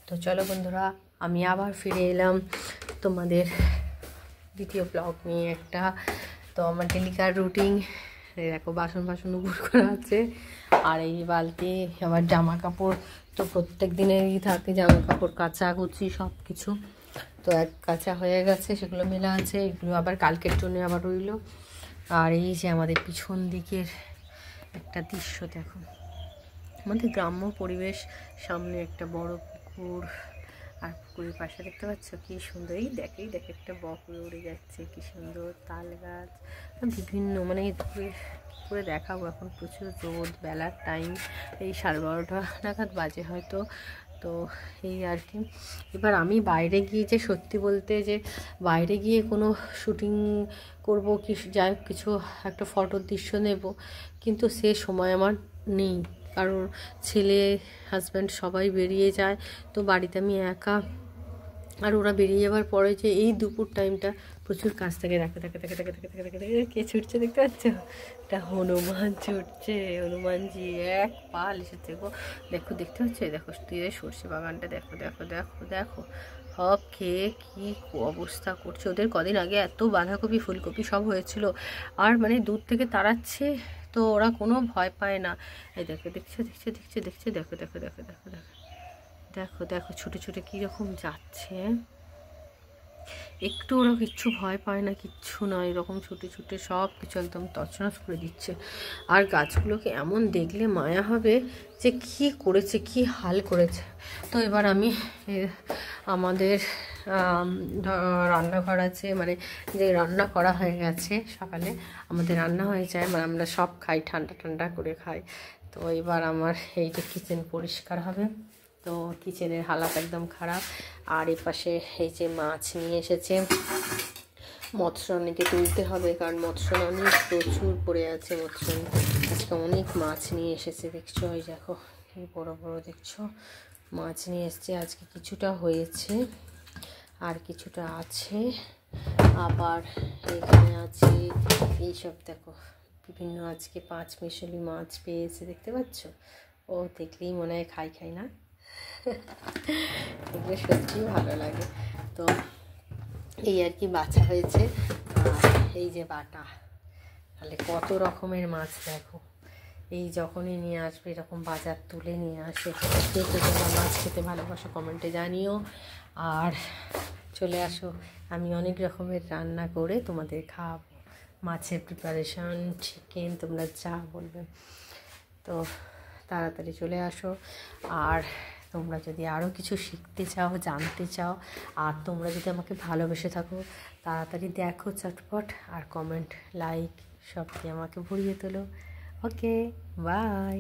তো চলো বন্ধুরা, আমি আবার ফিরে এলাম তোমাদের দ্বিতীয় ব্লগ নিয়ে একটা। তো আমার ডেলিকার রুটিন দেখো, বাসন উপর করা আছে, আর এই বালতি আবার জামা কাপড় তো প্রত্যেক দিনেরই থাকে, জামা কাপড় কাচা কুচি সব কিছু। তো এক কাঁচা হয়ে গেছে, সেগুলো মেলা আছে, এগুলো আবার কালকের জন্য আবার রইল। আর এই যে আমাদের পিছন দিকের একটা দৃশ্য দেখো, আমাদের গ্রাম্য পরিবেশ, সামনে একটা বড় পুকুর, আর পুকুরের পাশে দেখতে পাচ্ছ কি সুন্দর, এই দেখে একটা বকুড়ে উড়ে যাচ্ছে, কি সুন্দর তাল গাছ বিভিন্ন, মানে এই পুকুরে দেখাবো। এখন প্রচুর রোদ, বেলার টাইম এই 12:30 নাগাদ বাজে হয়তো। তো এই আর কি। এবার আমি বাইরে গিয়ে, যে সত্যি বলতে যে বাইরে গিয়ে কোনো শুটিং করব কি যাই কিছু একটা ফটোর দৃশ্য নেব, কিন্তু সে সময় আমার নেই, কারণ ছেলে হাজব্যান্ড সবাই বেরিয়ে যায়, তো বাড়িতে আমি একা। আর ওরা বেরিয়ে যাওয়ার পরে যে এই দুপুর টাইমটা প্রচুর কাজ থাকে। দেখে কে ছুটছে দেখতে পাচ্ছ? এটা হনুমান ছুটছে, হনুমানজি এক পাল এসেছে গো। দেখতে পাচ্ছ? দেখো তীরে সর্ষে বাগানটা, দেখো সব খেয়ে কি অবস্থা করছে। ওদের কদিন আগে এত বাঁধাকপি ফুলকপি সব হয়েছিল, আর মানে দূর থেকে তাড়াচ্ছে, তো ওরা কোনো ভয় পায় না। এই দেখো ছুটে কীরকম যাচ্ছে, একটু ওরা কিচ্ছু ভয় পায় না, কিচ্ছু নয়, এরকম ছুটে সব কিছু একদম তছনছ করে দিচ্ছে। আর গাছগুলোকে এমন দেখলে মায়া হবে যে কি করেছে, কি হাল করেছে। তো এবার আমি আমাদের রান্নাঘর আছে, মানে যে রান্না করা হয়ে গেছে সকালে, আমাদের রান্না হয়ে যায়, মানে আমরা সব খাই, ঠান্ডা করে খাই। তো এবার আমার এই যে কিচেন পরিষ্কার হবে, তো কিচেনের হালাত একদম খারাপ। আর এ পাশে এই যে মাছ নিয়ে এসেছে, মৎস্যরানীকে তুলতে হবে, কারণ মৎস্যরানী প্রচুর পড়ে আছে। মৎস্যরানী আজকে অনেক মাছ নিয়ে এসেছে, দেখছো? ওই দেখো কি বড় দেখছো মাছ নিয়ে এসছে। আজকে কিছুটা হয়েছে, আর কিছুটা আছে, আবার এখানে আছে এইসব দেখো বিভিন্ন, আজকে 5 মিশালি মাছ পেয়েছে, দেখতে পাচ্ছ? ও দেখলেই মনে হয় খাই না, এগুলো সত্যিই ভালো লাগে। তো এই আর কি বাছা হয়েছে, আর এই যে বাটা, তাহলে কত রকমের মাছ দেখো। এই যখনই নিয়ে আসবে এরকম বাজার তুলে নিয়ে আসে। কে তোমরা মাছ খেতে ভালোবাসো কমেন্টে জানিও, আর চলে আসো, আমি অনেক রকমের রান্না করে তোমাদের খাওয়াবো। মাছের প্রিপারেশন, চিকেন, তোমরা যা বলবে। তো তাড়াতাড়ি চলে আসো। আর তোমরা যদি আরও কিছু শিখতে চাও, জানতে চাও, আর তোমরা যদি আমাকে ভালোবেসে থাকো, তাড়াতাড়ি দেখো চটপট, আর কমেন্ট, লাইক সব দিয়ে আমাকে ভরিয়ে তোলো। ওকে, বাই।